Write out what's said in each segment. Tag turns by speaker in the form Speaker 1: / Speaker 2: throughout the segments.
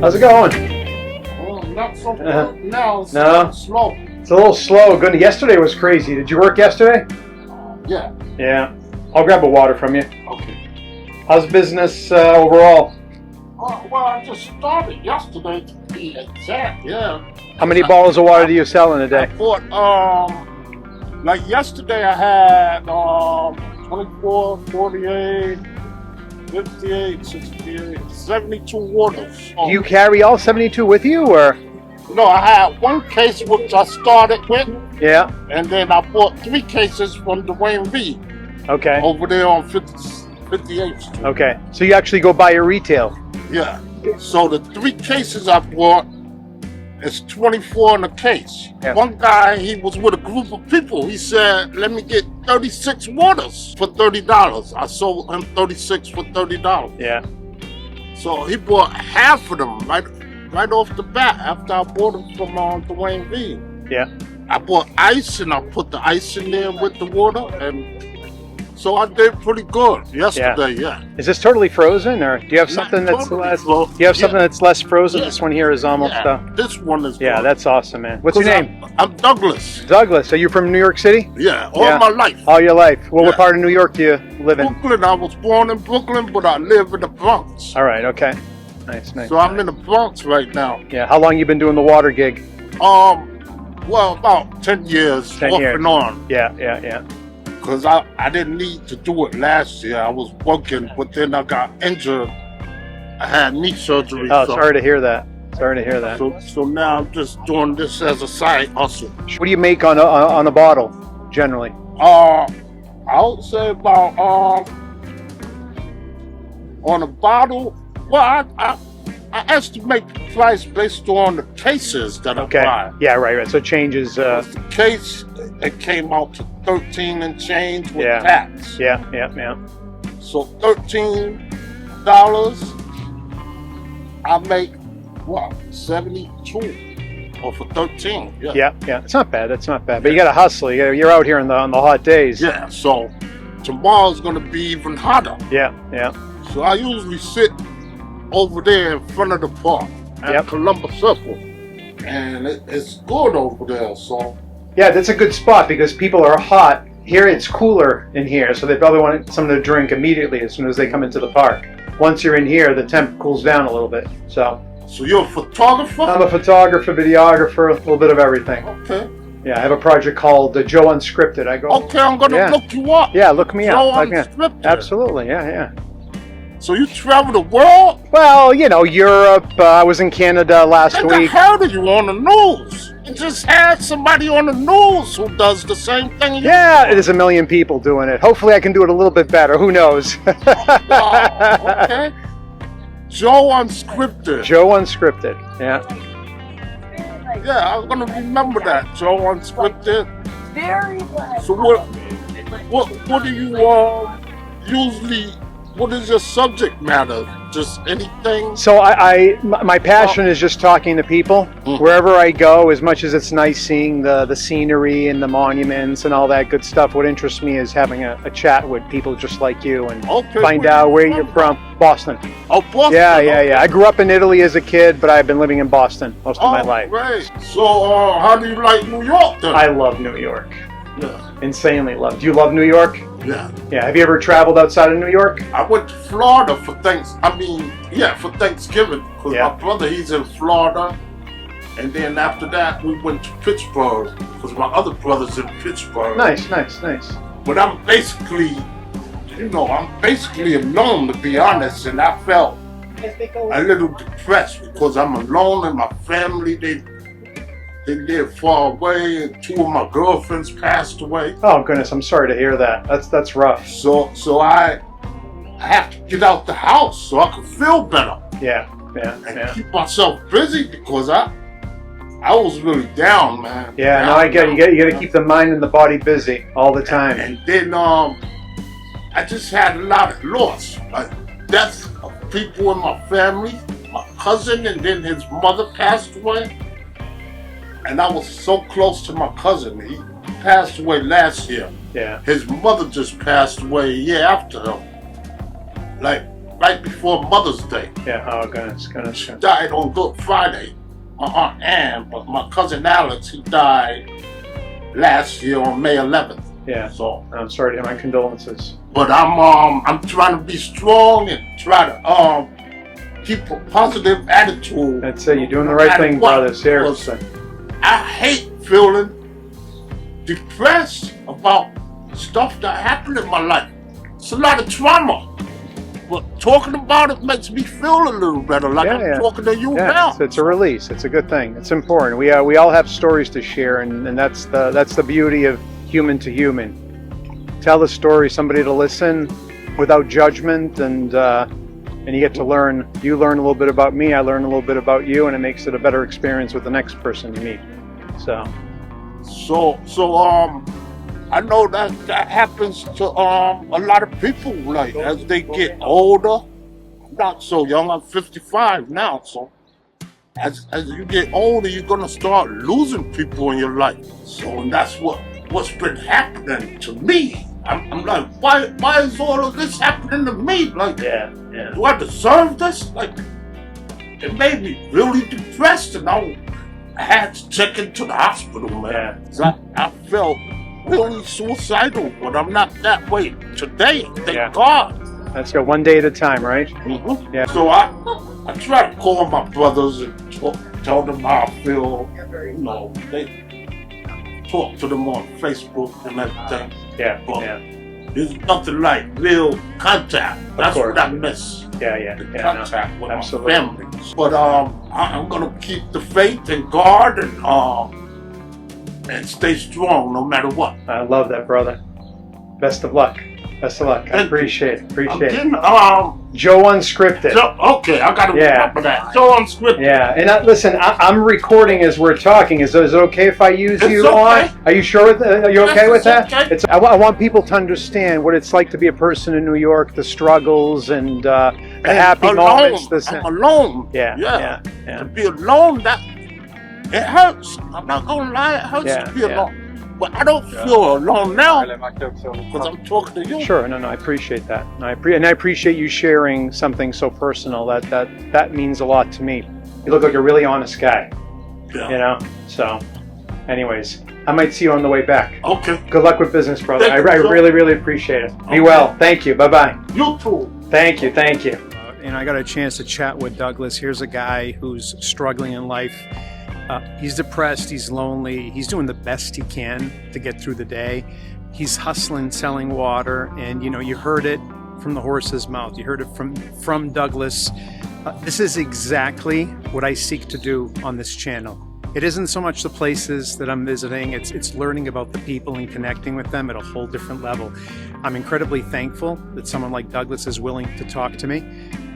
Speaker 1: How's it going?
Speaker 2: Oh, not so good now. It's
Speaker 1: No?
Speaker 2: slow.
Speaker 1: It's a little slow. Good. Yesterday was crazy. Did you work yesterday?
Speaker 2: Yeah.
Speaker 1: Yeah. I'll grab a water from you.
Speaker 2: Okay.
Speaker 1: How's business overall?
Speaker 2: Well, I just started yesterday to be exact. Yeah.
Speaker 1: How many bottles of water do you sell in a
Speaker 2: I
Speaker 1: day?
Speaker 2: bought like yesterday I had 24, 48, 58, 68, 72 waters.
Speaker 1: Do you carry all 72 with you, or?
Speaker 2: No, I had one case which I started with,
Speaker 1: Yeah.
Speaker 2: and then I bought 3 cases from Dwayne V.
Speaker 1: Okay.
Speaker 2: over there on 58th Street.
Speaker 1: Okay. So you actually go buy your retail?
Speaker 2: Yeah. So the 3 cases I bought is 24 in a case.
Speaker 1: Yeah.
Speaker 2: One guy, he was with a group of people. He said, "Let me get 36 waters for $30." I sold him 36 for $30.
Speaker 1: Yeah.
Speaker 2: So he bought half of them right off the bat after I bought them from Dwayne V.
Speaker 1: Yeah.
Speaker 2: I bought ice and I put the ice in there with the water, and so I did pretty good yesterday. Yeah.
Speaker 1: Is this totally frozen, or do you have something
Speaker 2: Not
Speaker 1: that's
Speaker 2: totally
Speaker 1: less?
Speaker 2: frozen.
Speaker 1: Do you have something that's less frozen?
Speaker 2: Yeah.
Speaker 1: This one here is almost.
Speaker 2: Yeah, this one is.
Speaker 1: Yeah,
Speaker 2: good.
Speaker 1: that's awesome, man. What's your
Speaker 2: 'Cause
Speaker 1: name?
Speaker 2: I'm Douglas.
Speaker 1: Douglas. Are you from New York City?
Speaker 2: Yeah, all
Speaker 1: Yeah.
Speaker 2: my life.
Speaker 1: All your life. What
Speaker 2: Yeah.
Speaker 1: part of New York do you live in?
Speaker 2: Brooklyn. I was born in Brooklyn, but I live in the Bronx.
Speaker 1: All right. Okay. Nice. Nice.
Speaker 2: So I'm in the Bronx right now.
Speaker 1: Yeah. How long you been doing the water gig?
Speaker 2: Well, about 10 years,
Speaker 1: 10
Speaker 2: off
Speaker 1: years.
Speaker 2: and on.
Speaker 1: Yeah. Yeah. Yeah.
Speaker 2: Because I didn't need to do it last year. I was working, but then I got injured. I had knee surgery.
Speaker 1: Oh, sorry to hear that. Sorry to hear that.
Speaker 2: So now I'm just doing this as a side hustle.
Speaker 1: What do you make on a bottle, generally?
Speaker 2: I would say about on a bottle. Well, I estimate the price based on the cases that
Speaker 1: Okay.
Speaker 2: I buy.
Speaker 1: Yeah. Right. So it changes.
Speaker 2: The case, it came out to 13 and change with
Speaker 1: Yeah.
Speaker 2: tax.
Speaker 1: Yeah. Yeah. Yeah.
Speaker 2: So $13, I make what 72, or for 13. Yeah.
Speaker 1: Yeah. Yeah. It's not bad. It's not bad. But you got to hustle. You're out here on the hot days.
Speaker 2: Yeah. So tomorrow's gonna be even hotter.
Speaker 1: Yeah. Yeah.
Speaker 2: So I usually sit over there in front of the park at
Speaker 1: Yep.
Speaker 2: Columbus Circle, and it's good over there. So
Speaker 1: Yeah, that's a good spot because people are hot. Here it's cooler in here, so they probably want something to drink immediately as soon as they come into the park. Once you're in here, the temp cools down a little bit. So
Speaker 2: you're a photographer?
Speaker 1: I'm a photographer, videographer, a little bit of everything.
Speaker 2: Okay.
Speaker 1: Yeah, I have a project called Joe Unscripted. I go.
Speaker 2: Okay, I'm gonna
Speaker 1: Yeah.
Speaker 2: look you up.
Speaker 1: Yeah, look me
Speaker 2: Joe
Speaker 1: up. Yeah,
Speaker 2: Unscripted.
Speaker 1: absolutely. Yeah, yeah.
Speaker 2: So you travel the world?
Speaker 1: Well, you know, Europe. I was in Canada last
Speaker 2: I
Speaker 1: week.
Speaker 2: heard of you on the news. You just had somebody on the news who does the same thing you
Speaker 1: Yeah,
Speaker 2: do.
Speaker 1: there's a million people doing it. Hopefully, I can do it a little bit better. Who knows?
Speaker 2: Wow, okay. Joe Unscripted.
Speaker 1: Joe Unscripted. Yeah.
Speaker 2: Yeah, I'm gonna remember that. Joe Unscripted.
Speaker 3: Very
Speaker 2: So what do you usually? What is your subject matter? Just anything?
Speaker 1: So my passion is just talking to people wherever I go. As much as it's nice seeing the scenery and the monuments and all that good stuff, what interests me is having a chat with people just like you and
Speaker 2: Okay,
Speaker 1: find out where you're from. Boston.
Speaker 2: Oh, Boston.
Speaker 1: Yeah, yeah,
Speaker 2: okay.
Speaker 1: yeah. I grew up in Italy as a kid, but I've been living in Boston most of my life.
Speaker 2: Great. So how do you like New York then?
Speaker 1: I love New York.
Speaker 2: Yeah.
Speaker 1: Insanely love. Do you love New York?
Speaker 2: Yeah.
Speaker 1: Yeah. Have you ever traveled outside of New York?
Speaker 2: I went to Florida for for Thanksgiving. Because
Speaker 1: Yeah.
Speaker 2: my brother, he's in Florida. And then after that, we went to Pittsburgh. Because my other brother's in Pittsburgh.
Speaker 1: Nice, nice, nice.
Speaker 2: But I'm basically alone, to be honest. And I felt a little depressed because I'm alone and my family, they live far away, and 2 of my girlfriends passed away.
Speaker 1: Oh goodness, I'm sorry to hear that. That's rough.
Speaker 2: So I have to get out the house so I can feel better
Speaker 1: Yeah, yeah,
Speaker 2: and
Speaker 1: yeah.
Speaker 2: keep myself busy because I was really down, man.
Speaker 1: Yeah, no, I get it. You got to keep the mind and the body busy all the time.
Speaker 2: And then I just had a lot of loss, like death of people in my family. My cousin, and then his mother passed away. And I was so close to my cousin. He passed away last year.
Speaker 1: Yeah,
Speaker 2: His mother just passed away a year after him. Like right before Mother's Day.
Speaker 1: Yeah. Oh goodness.
Speaker 2: She died on Good Friday. My Aunt Ann, but my cousin Alex, he died last year on May 11th.
Speaker 1: Yeah.
Speaker 2: So
Speaker 1: I'm sorry to hear. My condolences.
Speaker 2: but I'm trying to be strong and try to keep a positive attitude.
Speaker 1: That's it. You're doing the right thing, brother. Seriously.
Speaker 2: I hate feeling depressed about stuff that happened in my life. It's a lot of trauma. But talking about it makes me feel a little better, like I'm talking to you now.
Speaker 1: It's a release. It's a good thing. It's important. We all have stories to share, and that's the beauty of human to human. Tell the story, somebody to listen without judgment, and you get to learn. You learn a little bit about me. I learn a little bit about you, and it makes it a better experience with the next person you meet. So
Speaker 2: I know that happens to a lot of people, like as they get older. I'm not so young, I'm 55 now, so as you get older, you're gonna start losing people in your life. So and that's what's been happening to me. I'm like, why is all of this happening to me? Like, do I deserve this? Like, it made me really depressed, and I had to check into the hospital, man. So I felt really suicidal, but I'm not that way today. Thank God.
Speaker 1: Let's go one day at a time, right?
Speaker 2: Mm-hmm. Yeah. So I try to call my brothers and tell them how I feel. You know, they talk to them on Facebook and everything. There's nothing like real contact. That's what I miss. The contact with my family. But I'm gonna keep the faith in God and stay strong no matter what.
Speaker 1: I love that, brother. Best of luck. Best of luck. I appreciate it. Joe Unscripted.
Speaker 2: Okay, I gotta remember that. Joe Unscripted.
Speaker 1: Yeah, and listen, I'm recording as we're talking. Is it okay if I use you on? Are you sure? Are you okay with that?
Speaker 2: Okay.
Speaker 1: I want people to understand what it's like to be a person in New York, the struggles and the happy moments.
Speaker 2: I'm alone.
Speaker 1: Yeah.
Speaker 2: To be alone, it hurts. I'm not gonna lie, it hurts to be alone. But I don't feel alone now because I'm talking to you.
Speaker 1: Sure, no, I appreciate that. I appreciate you sharing something so personal. That means a lot to me. You look like a really honest guy.
Speaker 2: Yeah.
Speaker 1: You know. So, anyways, I might see you on the way back.
Speaker 2: Okay.
Speaker 1: Good luck with business, brother.
Speaker 2: I
Speaker 1: really appreciate it. Be well. Thank you. Bye bye.
Speaker 2: You too.
Speaker 1: Thank you. And I got a chance to chat with Douglas. Here's a guy who's struggling in life. He's depressed, he's lonely, he's doing the best he can to get through the day. He's hustling, selling water, and you heard it from the horse's mouth. You heard it from Douglas. This is exactly what I seek to do on this channel. It isn't so much the places that I'm visiting, it's learning about the people and connecting with them at a whole different level. I'm incredibly thankful that someone like Douglas is willing to talk to me.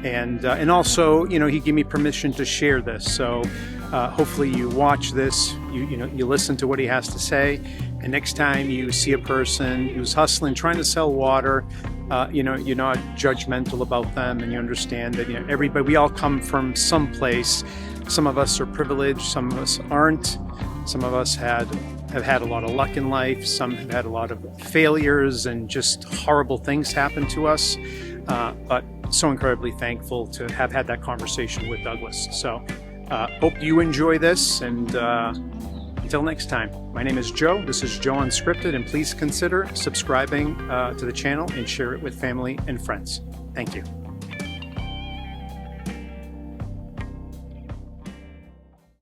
Speaker 1: And also, he gave me permission to share this. So hopefully you watch this, you listen to what he has to say, and next time you see a person who's hustling, trying to sell water, you're not judgmental about them, and you understand that everybody, we all come from some place. Some of us are privileged, some of us aren't. Some of us have had a lot of luck in life. Some have had a lot of failures and just horrible things happen to us. But so incredibly thankful to have had that conversation with Douglas. So hope you enjoy this, and until next time, my name is Joe. This is Joe Unscripted, and please consider subscribing to the channel and share it with family and friends. Thank you.